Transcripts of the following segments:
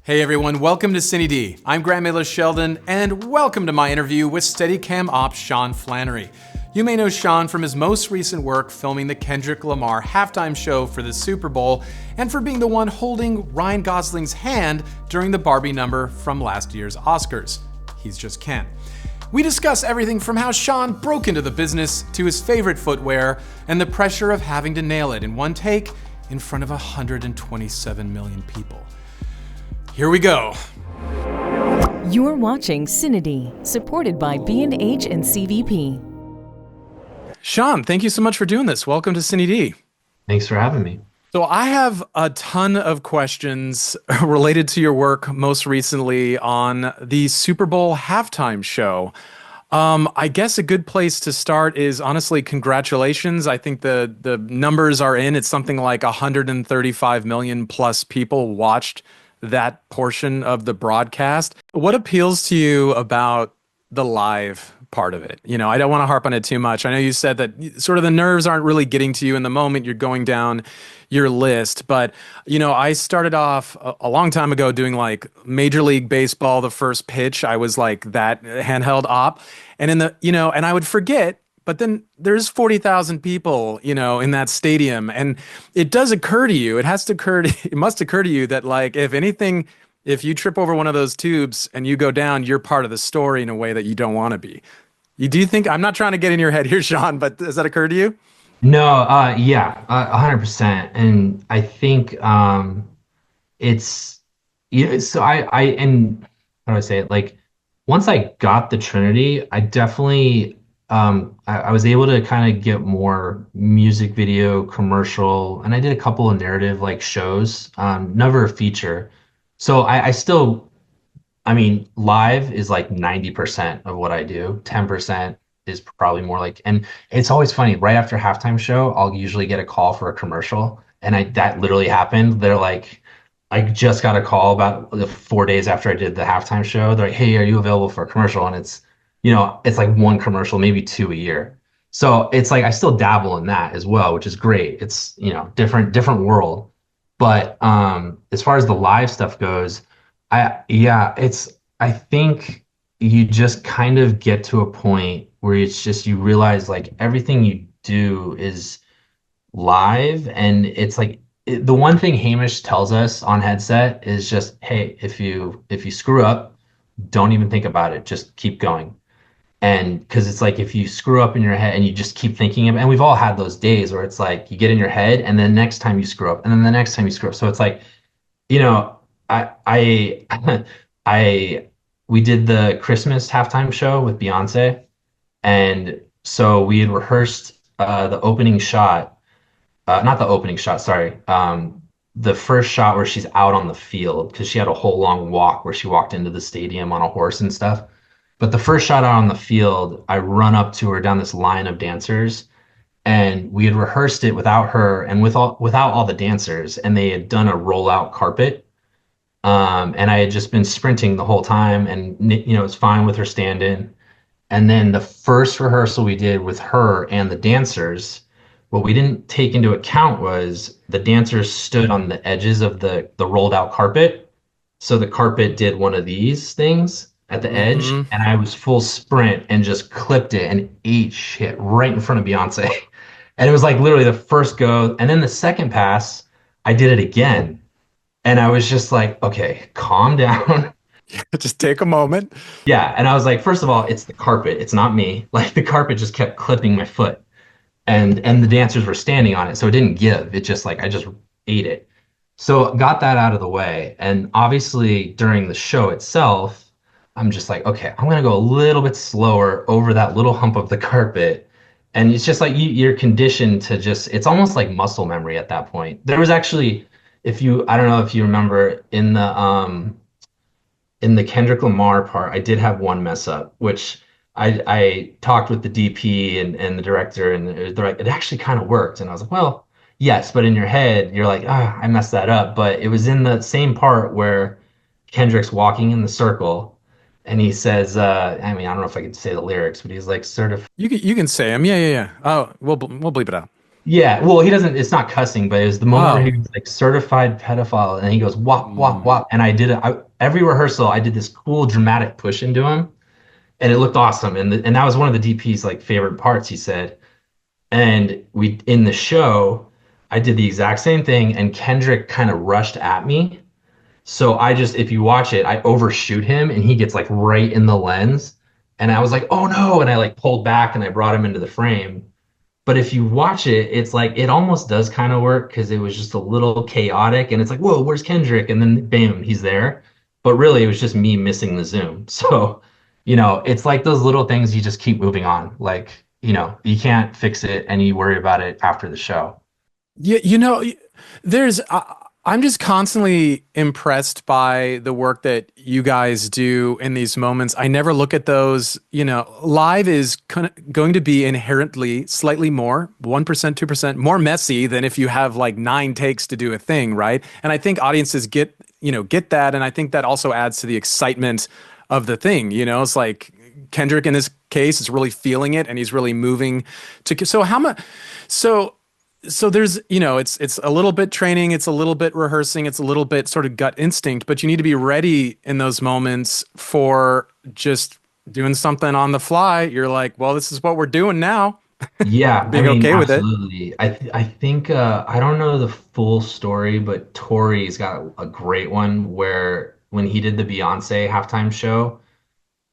Hey everyone, welcome to CineD. I'm Grandmailer Sheldon, and welcome to my interview with Steadicam op Sean Flannery. You may know Sean from his most recent work filming the Kendrick Lamar halftime show for the Super Bowl, and for being the one holding Ryan Gosling's hand during the Barbie number from last year's Oscars. He's just Ken. We discuss everything from how Sean broke into the business to his favorite footwear and the pressure of having to nail it in one take in front of 127 million people. Here we go. You're watching CineD, supported by B&H and CVP. Sean, thank you so much for doing this. Welcome to CineD. Thanks for having me. So I have a ton of questions related to your work most recently on the Super Bowl halftime show. I guess a good place to start is, honestly, congratulations. I think the numbers are in. It's something like 135 million plus people watched that portion of the broadcast. What appeals to you about the live part of it? You know, I don't want to harp on it too much. I know you said that sort of the nerves aren't really getting to you in the moment you're going down your list, but you know, I started off a long time ago doing like Major League Baseball, the first pitch. I was like that handheld op, and and I would forget. But then there's 40,000 people, in that stadium. And it does occur to you, it must occur to you that, like, if anything, if you trip over one of those tubes and you go down, you're part of the story in a way that you don't want to be. Do you think, I'm not trying to get in your head here, Sean, but does that occur to you? No, yeah, 100%. And I think it's, so and how do I say it? Like, once I got the Trinity, I definitely, I was able to kind of get more music video, commercial, and I did a couple of narrative like shows, never a feature. So I mean, live is like 90% of what I do. 10% is probably more like, and it's always funny, right after halftime show, I'll usually get a call for a commercial. And that literally happened. They're like, I just got a call about 4 days after I did the halftime show. They're like, hey, are you available for a commercial? And it's like one commercial, maybe two a year. So it's like I still dabble in that as well, which is great. It's, different world. But as far as the live stuff goes, I think you just kind of get to a point where it's just you realize like everything you do is live, and it's like the one thing Hamish tells us on headset is just, hey, if you screw up, don't even think about it, just keep going. And because it's like if you screw up in your head and you just keep thinking of it, and we've all had those days where it's like you get in your head and then next time you screw up and then the next time you screw up. So it's like, I we did the Christmas halftime show with Beyoncé, and so we had rehearsed the opening shot, not the opening shot, sorry, the first shot where she's out on the field because she had a whole long walk where she walked into the stadium on a horse and stuff. But the first shot out on the field, I run up to her down this line of dancers, and we had rehearsed it without her and without all the dancers, and they had done a rollout carpet. And I had just been sprinting the whole time, and it's fine with her stand-in. And then the first rehearsal we did with her and the dancers, what we didn't take into account was the dancers stood on the edges of the rolled out carpet. So the carpet did one of these things at the edge, and I was full sprint and just clipped it and ate shit right in front of Beyonce. And it was like literally the first go. And then the second pass, I did it again. And I was just like, okay, calm down. Just take a moment. Yeah. And I was like, first of all, it's the carpet. It's not me. Like the carpet just kept clipping my foot. And the dancers were standing on it. So it didn't give. It just like, I just ate it. So got that out of the way. And obviously during the show itself, I'm just like, okay, I'm going to go a little bit slower over that little hump of the carpet. And it's just like you're conditioned to just, it's almost like muscle memory at that point. There was actually, I don't know if you remember in the Kendrick Lamar part, I did have one mess up, which I talked with the DP and the director, and they're like, it actually kind of worked. And I was like, well, yes, but in your head, you're like, I messed that up. But it was in the same part where Kendrick's walking in the circle. And he says, I mean, I don't know if I can say the lyrics, but he's like, sort of. You can say them. Yeah. Oh, we'll bleep it out. Yeah, well, he doesn't, it's not cussing, but it was the moment where he Oh. was like certified pedophile and he goes wop, wop, Mm. wop. And I did it. Every rehearsal, I did this cool dramatic push into him and it looked awesome. And that was one of the DP's like favorite parts, he said. And we, in the show, I did the exact same thing and Kendrick kind of rushed at me. So I just, if you watch it, I overshoot him and he gets like right in the lens. And I was like, oh no. And I like pulled back and I brought him into the frame. But if you watch it, it's like it almost does kind of work because it was just a little chaotic and it's like, whoa, where's Kendrick? And then bam, he's there. But really, it was just me missing the zoom. So, it's like those little things you just keep moving on. Like, you can't fix it and you worry about it after the show. Yeah, there's I'm just constantly impressed by the work that you guys do in these moments. I never look at those, live is going to be inherently slightly more, 1%, 2% more messy than if you have like 9 takes to do a thing, right? And I think audiences get that, and I think that also adds to the excitement of the thing, It's like Kendrick in this case is really feeling it and he's really moving to so how much so so there's it's a little bit training, it's a little bit rehearsing, it's a little bit sort of gut instinct, but you need to be ready in those moments for just doing something on the fly. You're like, well, this is what we're doing now. Yeah, I Being mean, okay with it. absolutely. I think I don't know the full story, but Tori's got a great one where when he did the Beyonce halftime show,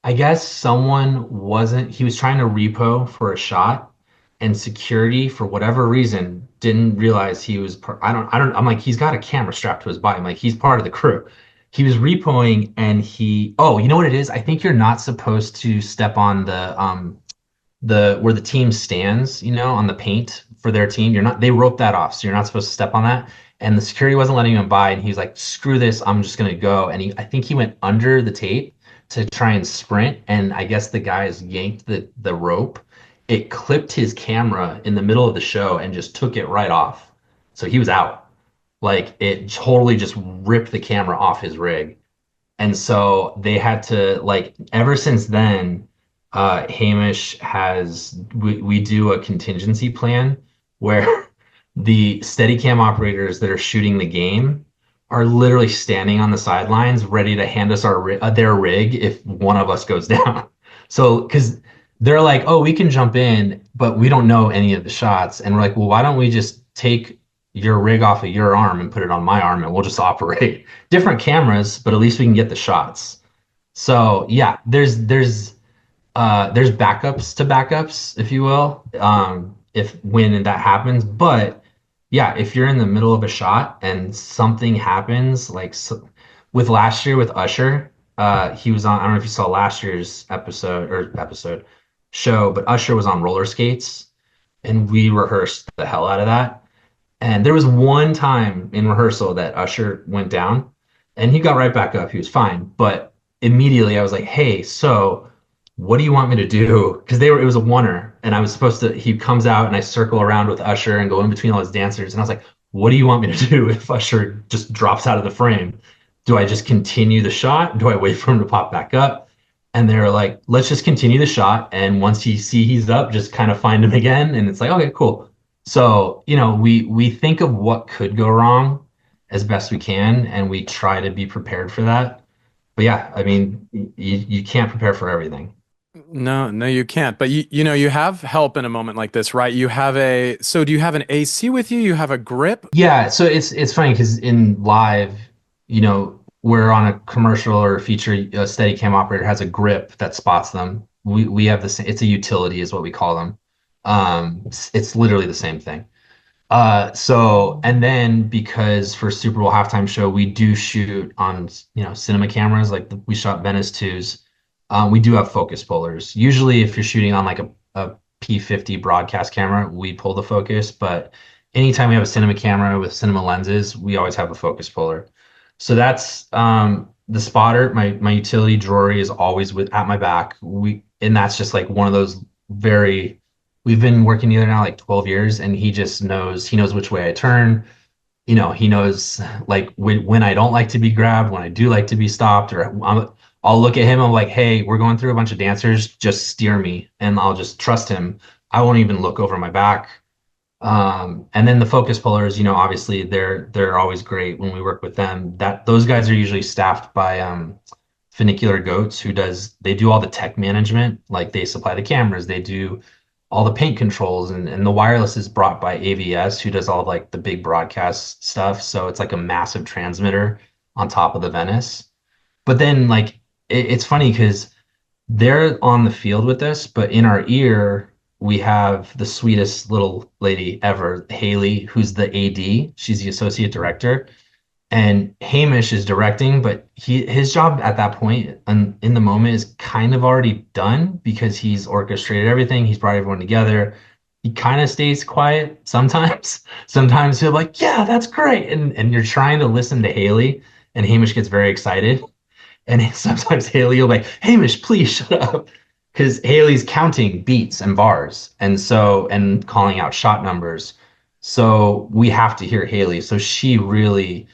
I guess someone wasn't, he was trying to repo for a shot and security for whatever reason didn't realize he was, I'm like, he's got a camera strapped to his body. I'm like, he's part of the crew. He was repoing and oh, you know what it is? I think you're not supposed to step on the where the team stands, on the paint for their team. They roped that off, so you're not supposed to step on that. And the security wasn't letting him by, and he was like, "Screw this, I'm just gonna go." And I think he went under the tape to try and sprint, and I guess the guys yanked the rope. It clipped his camera in the middle of the show and just took it right off. So he was out. Like it totally just ripped the camera off his rig. And so they had to like ever since then, Hamish we do a contingency plan where the Steadicam operators that are shooting the game are literally standing on the sidelines ready to hand us their rig if one of us goes down. So because they're like, oh, we can jump in, but we don't know any of the shots. And we're like, well, why don't we just take your rig off of your arm and put it on my arm and we'll just operate different cameras, but at least we can get the shots. So yeah, there's backups to backups, if you will, if when that happens. But yeah, if you're in the middle of a shot and something happens, like with last year with Usher, he was on. I don't know if you saw last year's episode show, but Usher was on roller skates, and we rehearsed the hell out of that. And there was one time in rehearsal that Usher went down, and he got right back up. He was fine, but immediately I was like, "Hey, so." What do you want me to do? Because it was a oneer, and I was supposed to, he comes out and I circle around with Usher and go in between all his dancers. And I was like, what do you want me to do if Usher just drops out of the frame? Do I just continue the shot? Do I wait for him to pop back up? And they're like, let's just continue the shot. And once you see he's up, just kind of find him again. And it's like, okay, cool. So, we think of what could go wrong as best we can, and we try to be prepared for that. But yeah, I mean, you can't prepare for everything. No, no, you can't. But you have help in a moment like this, right? So do you have an AC with you? You have a grip? Yeah, so it's funny because in live, we're on a commercial or a feature, a Steadicam operator has a grip that spots them. We have the same, it's a utility is what we call them. It's literally the same thing. So and then because for Super Bowl halftime show, we do shoot on cinema cameras like we shot Venice 2s. We do have focus pullers. Usually, if you're shooting on like a P50 broadcast camera, we pull the focus. But anytime we have a cinema camera with cinema lenses, we always have a focus puller. So that's the spotter. My utility drawer is always at my back. And that's just like one of those very. We've been working together now like 12 years, and he just knows. He knows which way I turn. He knows like when I don't like to be grabbed, when I do like to be stopped, or I'll look at him. I'm like, hey, we're going through a bunch of dancers. Just steer me, and I'll just trust him. I won't even look over my back. And then the focus pullers, obviously they're always great when we work with them. That those guys are usually staffed by Funicular Goats, they do all the tech management, like they supply the cameras, they do all the paint controls, and the wireless is brought by AVS, who does all like the big broadcast stuff. So it's like a massive transmitter on top of the Venice. But then like it's funny because they're on the field with us, but in our ear, we have the sweetest little lady ever, Haley, who's the AD. She's the associate director. And Hamish is directing, but his job at that point and in the moment is kind of already done because he's orchestrated everything. He's brought everyone together. He kind of stays quiet sometimes. Sometimes he'll be like, yeah, that's great. And you're trying to listen to Haley, and Hamish gets very excited. And sometimes Haley will be like, Hamish, please shut up. Because Haley's counting beats and bars and calling out shot numbers. So we have to hear Haley. So she really,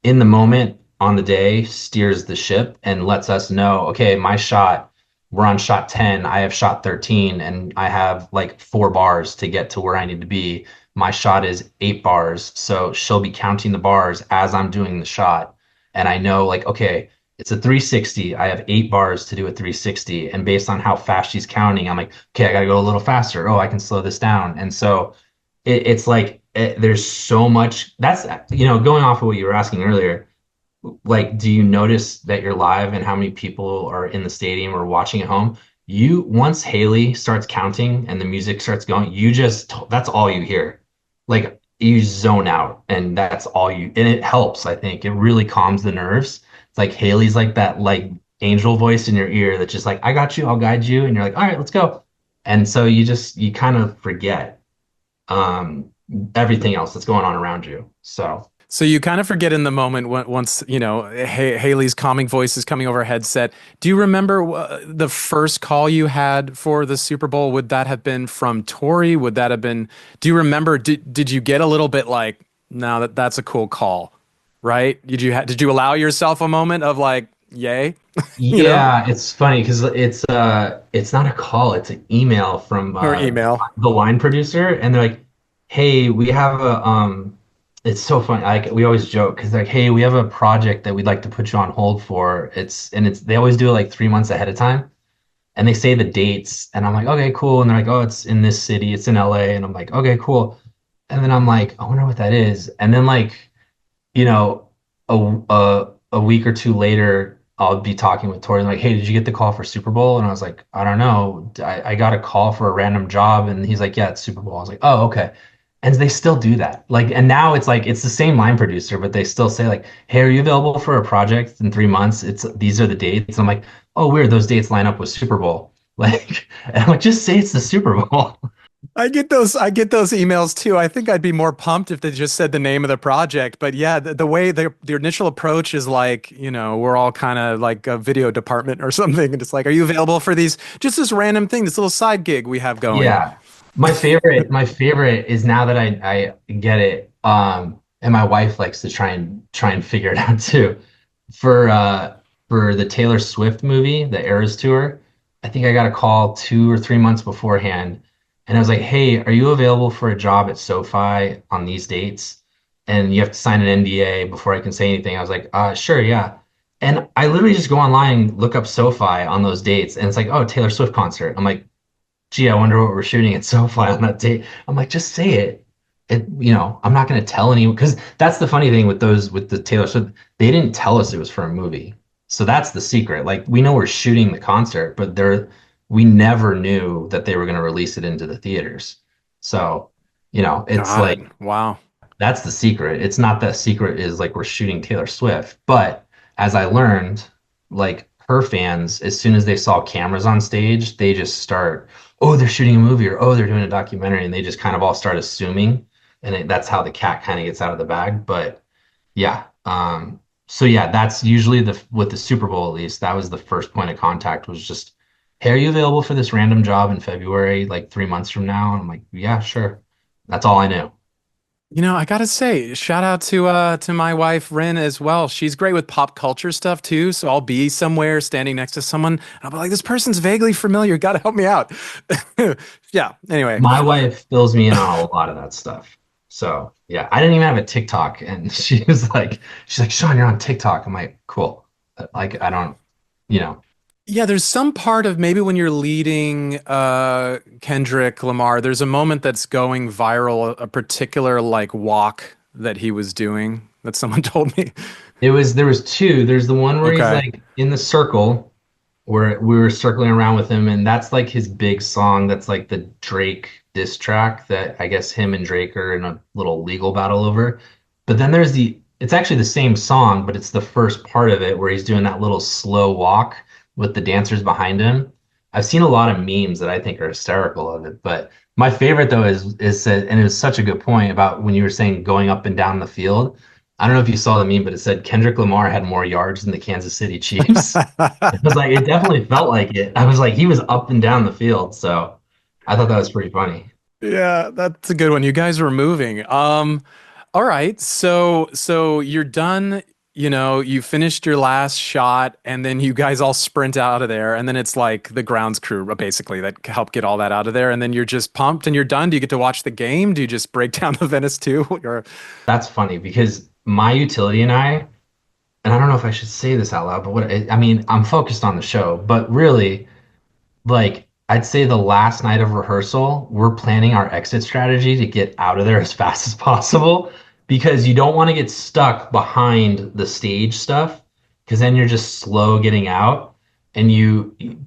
in the moment on the day, steers the ship and lets us know, okay, we're on shot 10, I have shot 13, and I have like 4 bars to get to where I need to be. My shot is 8 bars. So she'll be counting the bars as I'm doing the shot. And I know, like, okay, it's a 360. I have 8 bars to do a 360. And based on how fast she's counting, I'm like, okay, I got to go a little faster. Oh, I can slow this down. And so it's like, there's so much that's, going off of what you were asking earlier, like, do you notice that you're live and how many people are in the stadium or watching at home? Once Haley starts counting and the music starts going, that's all you hear. Like, you zone out, and and it helps. I think it really calms the nerves. It's like Haley's like that, like angel voice in your ear that's just like, I got you, I'll guide you. And you're like, all right, let's go. And so you kind of forget um, everything else that's going on around you. So So you kind of forget in the moment once, Haley's calming voice is coming over a headset. Do you remember the first call you had for the Super Bowl? Would that have been from Tori? Would that have been, do you remember, did you get a little bit like, no, that's a cool call, right? Did you allow yourself a moment of like, yay, you know, yeah, it's funny because it's not a call, it's an email from or email? the line producer, and they're like, "Hey, we have a it's so funny. Like we always joke because like, hey, we have a project that we'd like to put you on hold for. It's they always do it like 3 months ahead of time, and they say the dates, and I'm like, okay, cool, and they're like, oh, it's in this city, it's in LA, and I'm like, okay, cool, and then I'm like, I wonder what that is, and then like you know, a week or two later, I'll be talking with Tori and like, hey, did you get the call for Super Bowl? And I was like, I don't know. I got a call for a random job, and he's like, yeah, it's Super Bowl. I was like, oh, okay. And they still do that. Like, and now it's like it's the same line producer, but they still say like, hey, are you available for a project in 3 months? These are the dates. I'm like, oh, weird, those dates line up with Super Bowl. Like, and I'm like, just say it's the Super Bowl. I get those emails too. I think I'd be more pumped if they just said the name of the project. But yeah, the way the initial approach is like, we're all kind of like a video department or something. And it's like, are you available for just this random thing, this little side gig we have going? Yeah. My favorite is now that I get it, and my wife likes to try and figure it out too. For the Taylor Swift movie, the Eras Tour, I think I got a call 2 or 3 months beforehand, and I was like, "Hey, are you available for a job at SoFi on these dates?" And you have to sign an NDA before I can say anything. I was like, sure, yeah." And I literally just go online, look up SoFi on those dates, and it's like, "Oh, Taylor Swift concert." I'm like, gee, I wonder what we're shooting at SoFi on that date. I'm like, just say it. I'm not going to tell anyone because that's the funny thing with the Taylor Swift. They didn't tell us it was for a movie, so that's the secret. Like we know we're shooting the concert, but we never knew that they were going to release it into the theaters. So, it's Got like it. Wow. that's the secret. It's not that secret is like we're shooting Taylor Swift, but as I learned, like her fans, as soon as they saw cameras on stage, they just start, oh, they're shooting a movie or oh, they're doing a documentary, and they just kind of all start assuming, and that's how the cat kind of gets out of the bag. But yeah, so yeah, that's usually with the Super Bowl at least. That was the first point of contact was just, hey, are you available for this random job in February, like 3 months from now? And I'm like, yeah, sure. That's all I knew. I gotta say, shout out to my wife Rin as well. She's great with pop culture stuff too. So I'll be somewhere standing next to someone, and I'll be like, "This person's vaguely familiar. Gotta help me out." Yeah. Anyway, My wife fills me in on a lot of that stuff. So yeah, I didn't even have a TikTok, and she's like, Sean, you're on TikTok. I'm like, cool. Like, I don't, you know, yeah. There's some part of maybe when you're leading Kendrick Lamar, there's a moment that's going viral, a particular like walk that he was doing that someone told me. there was two. There's the one where he's Okay. like in the circle where we were circling around with him, and that's like his big song. That's like the Drake diss track that I guess him and Drake are in a little legal battle over. But then it's actually the same song, but it's the first part of it where he's doing that little slow walk with the dancers behind him. I've seen a lot of memes that I think are hysterical of it, but my favorite though is that, and it was such a good point about when you were saying going up and down the field. I don't know if you saw the meme, but it said Kendrick Lamar had more yards than the Kansas City Chiefs. It was like it definitely felt like it. I was like he was up and down the field, so I thought that was pretty funny. Yeah, that's a good one. You guys were moving. All right. So you're done, you finished your last shot and then you guys all sprint out of there and then it's like the grounds crew basically that help get all that out of there and then you're just pumped and you're done. Do you get to watch the game? Do you just break down the Venice too? Or That's funny because my utility and I don't know if I should say this out loud, but I mean, I'm focused on the show, but really, like, I'd say the last night of rehearsal, we're planning our exit strategy to get out of there as fast as possible because you don't want to get stuck behind the stage stuff because then you're just slow getting out. And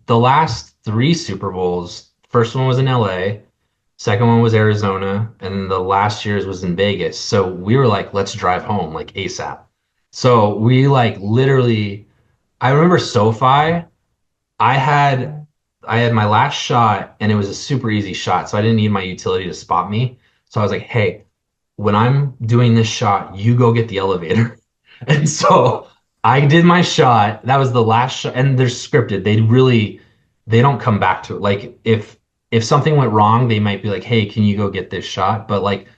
the last three Super Bowls, first one was in LA, second one was Arizona, and the last year's was in Vegas. So we were like, let's drive home like ASAP. So we like literally, I remember SoFi. I had I had my last shot and it was a super easy shot, so I didn't need my utility to spot me. So I was like, "Hey, when I'm doing this shot, you go get the elevator." And so I did my shot. That was the last shot, and they're scripted. They don't come back to it. Like if something went wrong, they might be like, "Hey, can you go get this shot?" But like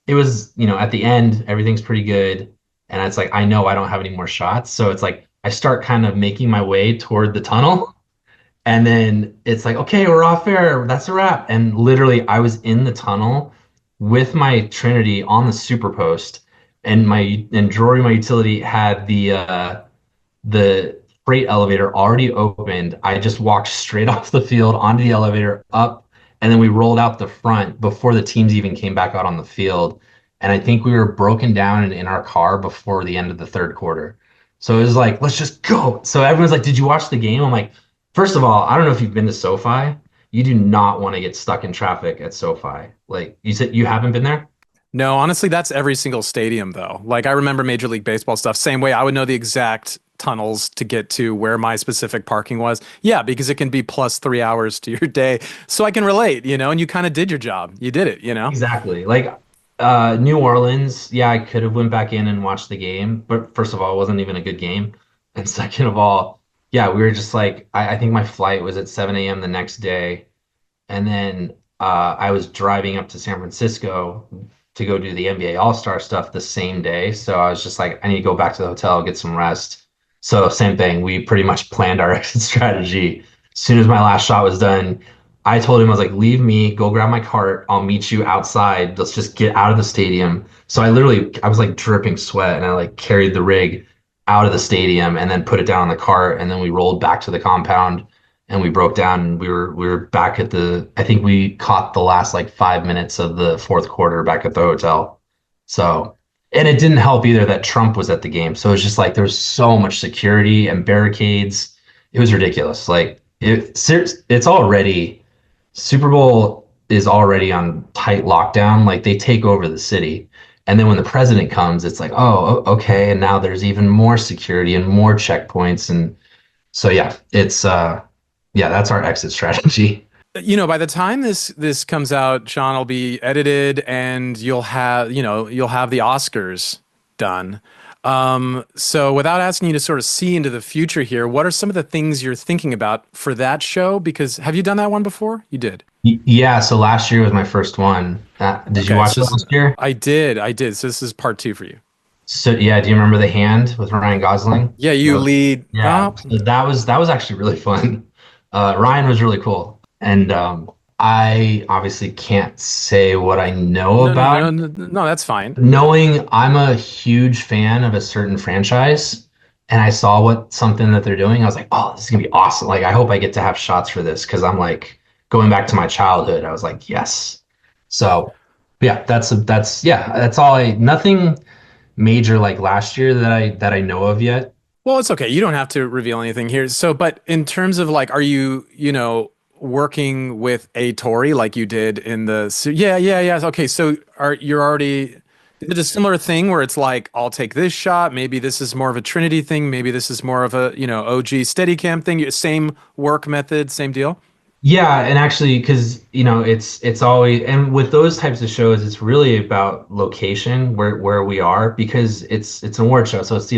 it was, at the end, everything's pretty good. And it's like I know I don't have any more shots. So it's like I start kind of making my way toward the tunnel. And then it's like, okay, we're off air. That's a wrap. And literally, I was in the tunnel with my Trinity on the super post, and Drury, my utility, had the freight elevator already opened. I just walked straight off the field onto the elevator up, and then we rolled out the front before the teams even came back out on the field. And I think we were broken down and in our car before the end of the third quarter. So it was like, let's just go. So everyone's like, did you watch the game? I'm like, first of all, I don't know if you've been to SoFi. You do not want to get stuck in traffic at SoFi. Like you said, you haven't been there? no, honestly, that's every single stadium though. Like I remember Major League Baseball stuff. Same way I would know the exact tunnels to get to where my specific parking was. Yeah, because it can be plus 3 hours to your day. So I can relate, and you kind of did your job. You did it. Exactly. Like New Orleans, yeah, I could have went back in and watched the game, but first of all, it wasn't even a good game. And second of all, yeah, we were just like I think my flight was at 7 a.m. the next day. And then I was driving up to San Francisco to go do the NBA All-Star stuff the same day. So I was just like, I need to go back to the hotel, get some rest. So same thing. We pretty much planned our exit strategy. As soon as my last shot was done, I told him, I was like, leave me, go grab my cart. I'll meet you outside. Let's just get out of the stadium. So I was like dripping sweat and I like carried the rig out of the stadium and then put it down on the cart. And then we rolled back to the compound and we broke down and we were back at I think we caught the last like 5 minutes of the fourth quarter back at the hotel. So, and it didn't help either that Trump was at the game. So it was just like there was so much security and barricades. It was ridiculous. Like it's already Super Bowl is already on tight lockdown. Like they take over the city. And then when the president comes, it's like, oh, okay. And now there's even more security and more checkpoints. And so yeah, yeah, that's our exit strategy. By the time this comes out, Sean will be edited and you'll have the Oscars done. So without asking you to sort of see into the future here, what are some of the things you're thinking about for that show? Because have you done that one before? You did. Yeah, so last year was my first one. Did you Okay, watch so it last year? I did. So this is part two for you. So yeah, do you remember The Hand with Ryan Gosling? Yeah, you That lead. Yeah, so that was actually really fun. Ryan was really cool, and I obviously can't say what I know No, about no, it. no, no, that's fine. Knowing I'm a huge fan of a certain franchise, and I saw what something that they're doing, I was like, oh, this is gonna be awesome. Like, I hope I get to have shots for this because I'm like going back to my childhood. I was like, yes. So yeah, that's all I nothing major like last year that I know of yet. Well, it's okay. You don't have to reveal anything here. So, but in terms of like, are you, working with a Tory like you did in the, so yeah, yeah, yeah. Okay. So you're already, is it a similar thing where it's like, I'll take this shot. Maybe this is more of a Trinity thing. Maybe this is more of a, OG Steadicam thing. Same work method, same deal. Yeah, and actually, because it's always and with those types of shows, it's really about location where we are because it's an award show. So it's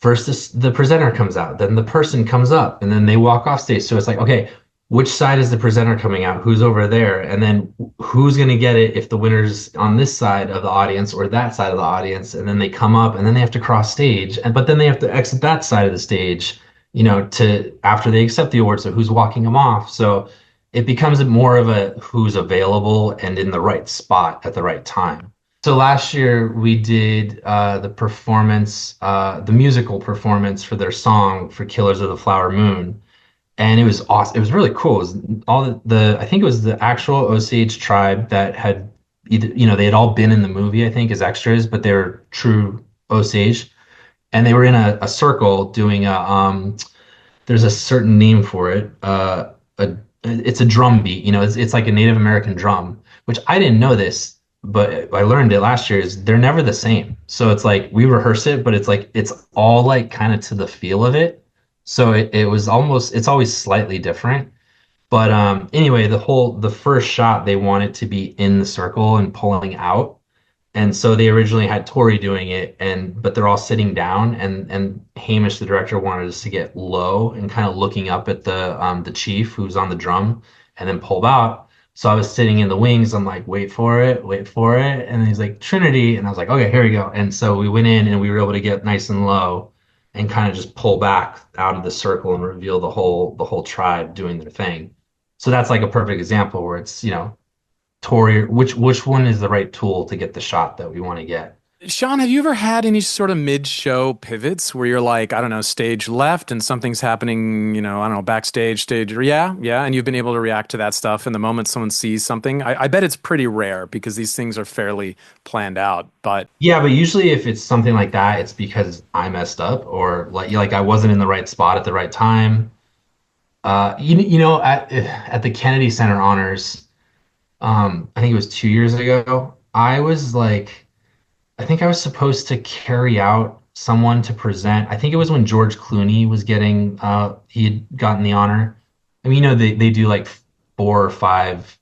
first the presenter comes out, then the person comes up, and then they walk off stage. So it's like, okay, which side is the presenter coming out? Who's over there? And then who's gonna get it if the winner's on this side of the audience or that side of the audience? And then they come up, and then they have to cross stage, and but then they have to exit that side of the stage to after they accept the award. So who's walking them off? So it becomes more of a who's available and in the right spot at the right time. So last year we did the musical performance for their song for Killers of the Flower Moon, and it was awesome. It was really cool. It was all I think it was the actual Osage tribe that had either they had all been in the movie I think as extras, but they were true Osage, and they were in a circle doing a there's a certain name for it. It's a drum beat. It's like a Native American drum, which I didn't know this, but I learned it last year. Is they're never the same. So it's like we rehearse it, but it's like it's all like kind of to the feel of it. So it was almost it's always slightly different. But anyway, the first shot they want it to be in the circle and pulling out. And so they originally had Tori doing it, but they're all sitting down, and Hamish, the director, wanted us to get low and kind of looking up at the chief who's on the drum, and then pull out. So I was sitting in the wings. I'm like, wait for it, and then he's like Trinity, and I was like, okay, here we go. And so we went in, and we were able to get nice and low, and kind of just pull back out of the circle and reveal the whole tribe doing their thing. So that's like a perfect example where it's Tori, which one is the right tool to get the shot that we want to get? Sean, have you ever had any sort of mid-show pivots where you're like, I don't know, stage left and something's happening, I don't know, backstage, stage, yeah, yeah, and you've been able to react to that stuff in the moment someone sees something? I bet it's pretty rare because these things are fairly planned out, but Yeah, but usually if it's something like that, it's because I messed up or like I wasn't in the right spot at the right time. At the Kennedy Center Honors, I think it was 2 years ago, I think I was supposed to carry out someone to present. I think it was when George Clooney was he had gotten the honor. I mean, they do like four or five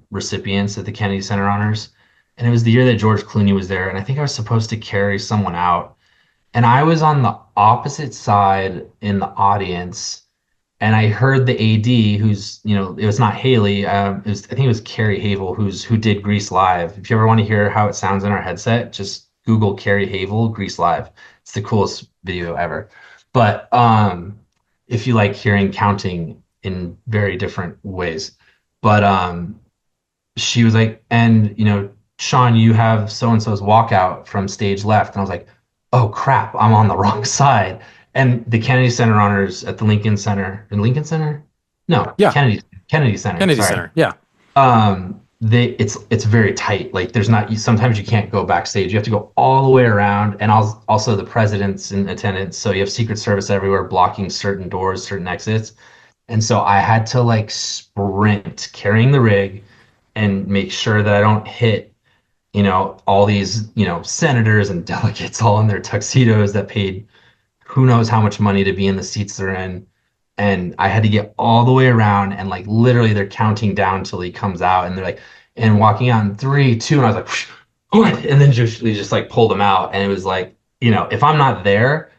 recipients at the Kennedy Center Honors. And it was the year that George Clooney was there. And I think I was supposed to carry someone out. And I was on the opposite side in the audience. And I heard the AD, it was not Haley. I think it was Carrie Havel, who did Grease Live. If you ever want to hear how it sounds in our headset, just Google Carrie Havel, Grease Live. It's the coolest video ever. But if you like hearing counting in very different ways, but she was like, and Sean, you have so and so's walkout from stage left, and I was like, oh crap, I'm on the wrong side. And the Kennedy Center Honors at the Lincoln Center. In Lincoln Center? No, yeah, Kennedy Center. Kennedy Sorry. Center, yeah. It's very tight. Like there's not sometimes you can't go backstage. You have to go all the way around. And also the president's in attendance. So you have Secret Service everywhere blocking certain doors, certain exits. And so I had to like sprint carrying the rig and make sure that I don't hit all these, senators and delegates all in their tuxedos that paid who knows how much money to be in the seats they're in. And I had to get all the way around and like literally they're counting down till he comes out and they're like, and walking out in 3, 2, and I was like, what? And then just like pulled him out. And it was like if I'm not there,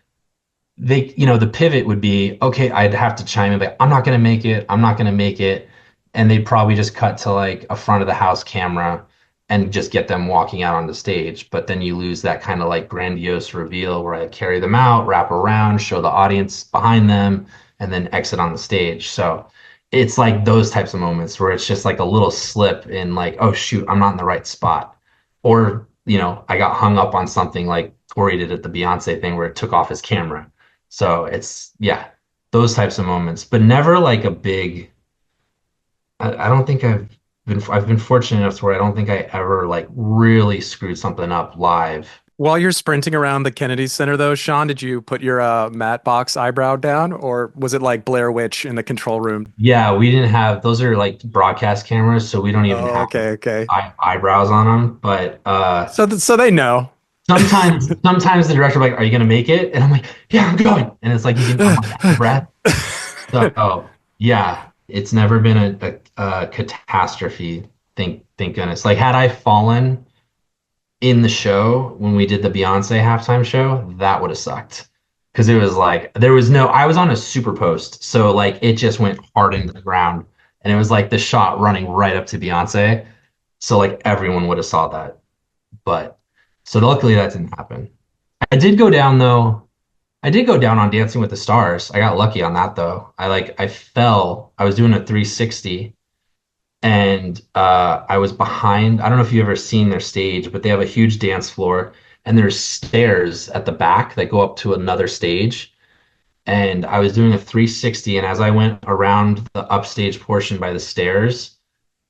the pivot would be, okay, I'd have to chime in, like, I'm not going to make it. I'm not going to make it. And they'd probably just cut to like a front of the house camera and just get them walking out on the stage. But then you lose that kind of like grandiose reveal where I carry them out, wrap around, show the audience behind them, and then exit on the stage. So it's like those types of moments where it's just like a little slip in like, oh shoot, I'm not in the right spot. Or, I got hung up on something like Tori did at the Beyonce thing where it took off his camera. So it's, yeah, those types of moments, but never like a big, I don't think I've been fortunate enough to where I don't think I ever like really screwed something up live. While you're sprinting around the Kennedy Center, though, Sean, did you put your matte box eyebrow down, or was it like Blair Witch in the control room? Yeah, we didn't have, those are like broadcast cameras, so we don't even Oh, have okay, okay. eyebrows on them. But So they know. sometimes the director will be like, "Are you gonna make it?" And I'm like, "Yeah, I'm going." And it's like I'm like, out of breath. So yeah, it's never been a catastrophe. Thank goodness. Like had I fallen in the show when we did the Beyonce halftime show, that would have sucked. Because it was like I was on a super post, so like it just went hard into the ground, and it was like the shot running right up to Beyonce, so like everyone would have saw that. But so luckily that didn't happen. I did go down though. I did go down on Dancing with the Stars. I got lucky on that though. I fell. I was doing a 360 and I was behind. I don't know if you've ever seen their stage, but they have a huge dance floor and there's stairs at the back that go up to another stage. And I was doing a 360, and as I went around the upstage portion by the stairs,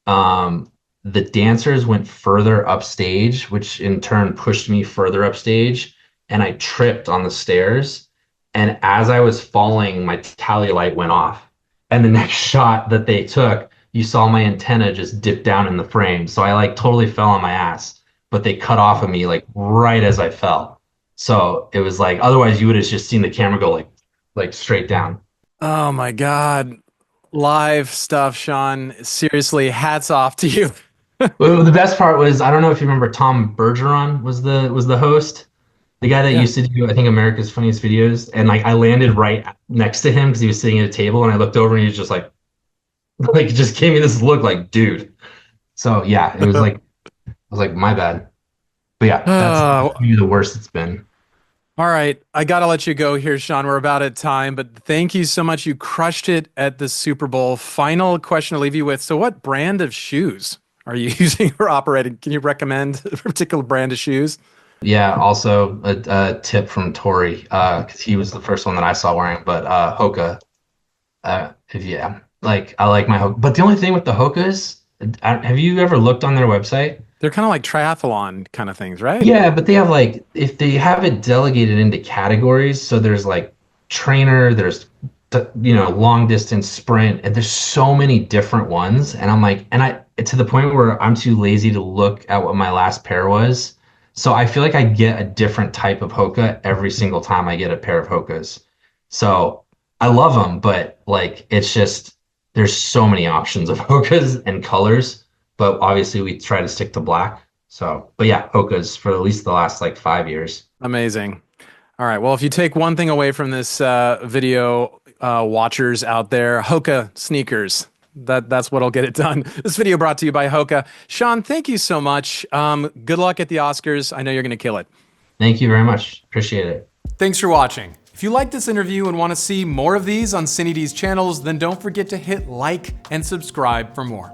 um, the dancers went further upstage, which in turn pushed me further upstage, and I tripped on the stairs. And as I was falling, my tally light went off. And the next shot that they took, you saw my antenna just dip down in the frame. So I like totally fell on my ass, but they cut off of me like right as I fell. So it was like otherwise you would have just seen the camera go like straight down. Oh my God. Live stuff, Sean. Seriously, hats off to you. Well, the best part was I don't know if you remember Tom Bergeron was the host, the guy that Yeah. used to do I think America's Funniest Videos, and like I landed right next to him because he was sitting at a table, and I looked over and he was just like like just gave me this look like dude. So yeah, it was like I was like my bad, but yeah, that's Oh, maybe the worst it's been. all right. I gotta let you go here, Sean. We're about at time, but thank you so much. You crushed it at the Super Bowl. Final question to leave you with. So, what brand of shoes are you using or operating? Can you recommend a particular brand of shoes? Yeah, also a tip from Tori, because he was the first one that I saw wearing, but Hoka. If yeah, like I like my Hoka. But the only thing with the Hokas, have you ever looked on their website? They're kind of like triathlon kind of things, right? Yeah, but they have like if they have it delegated into categories, so there's like trainer, there's long distance sprint, and there's so many different ones, and I'm like, and I to the point where I'm too lazy to look at what my last pair was. So I feel like I get a different type of Hoka every single time I get a pair of Hokas. So I love them, but like it's just there's so many options of Hokas and colors, but obviously we try to stick to black. So, but yeah, Hokas for at least the last like 5 years. Amazing. All right. Well, if you take one thing away from this video, watchers out there, Hoka sneakers. That's what'll get it done. This video brought to you by Hoka. Sean, thank you so much. Good luck at the Oscars. I know you're going to kill it. Thank you very much. Appreciate it. Thanks for watching. If you liked this interview and want to see more of these on CineD's channels, then don't forget to hit like and subscribe for more.